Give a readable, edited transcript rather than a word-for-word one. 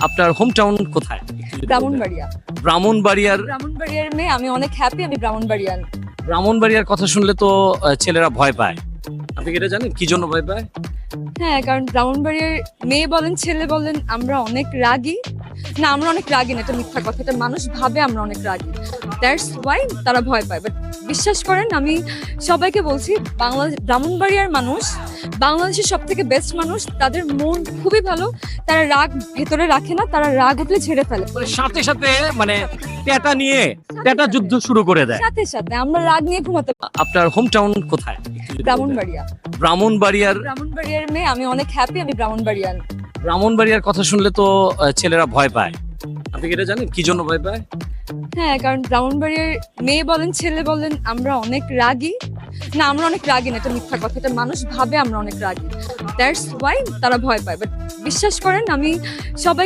আপনার home town কোথায়? ব্রাহ্মণবাড়িয়া। ব্রাহ্মণবাড়িয়ার মেয়ে, আমি অনেক হ্যাপি আমি ব্রাহ্মণবাড়িয়ান। ব্রাহ্মণবাড়িয়ার কথা শুনলে তো ছেলেরা ভয় পায়। আপনি কি এটা জানেন কি জন্য ভয় পায়? হ্যাঁ, কারণ ব্রাহ্মণবাড়িয়ার মেয়ে বলেন ছেলে বলেন আমরা অনেক রাগী। না, আমরা অনেক রাগী না, এটা মিথ্যা কথা। এটা মানুষ ভাবে আমরা অনেক রাগী। দ্যাটস ওয়াই তারা ভয় পায়। বাট বিশ্বাস করেন, আমি সবাইকে বলছি, ব্রাহ্মণবাড়িয়ার মানুষ বাংলাদেশের সব থেকে বেস্ট মানুষ। তাদের মন খুবই ভালো। তারা রাগ ভেতরে রাখে না, তারা রাগ উঠলে ছেড়ে ফেলে। মানে সাথে সাথে মানে ট্যাটা যুদ্ধ শুরু করে দেয়। সাথে সাথে আমরা রাগ নিয়ে ঘুমাতে। আপনার হোম টাউন কোথায়? ব্রাহ্মণবাড়িয়া। ব্রাহ্মণবাড়িয়ার মেয়ে, আমি অনেক হ্যাপি আমি ব্রাহ্মণবাড়িয়ান। ব্রাহ্মণবাড়িয়ার কথা শুনলে তো ছেলেরা ভয় পায়। আপনি কি এটা জানেন কি জন্য ভয় পায়? হ্যাঁ, কারণ ব্রাহ্মণবাড়িয়ার মেয়ে বলেন ছেলে বলেন আমরা অনেক রাগী। না, আমরা অনেক রাগী না, এটা মিথ্যা কথা। এটা মানুষ ভাবে আমরা অনেক রাগী। দ্যাটস ওয়াই তারা ভয় পায়। বাট বিশ্বাস করেন, আমি সবাইকে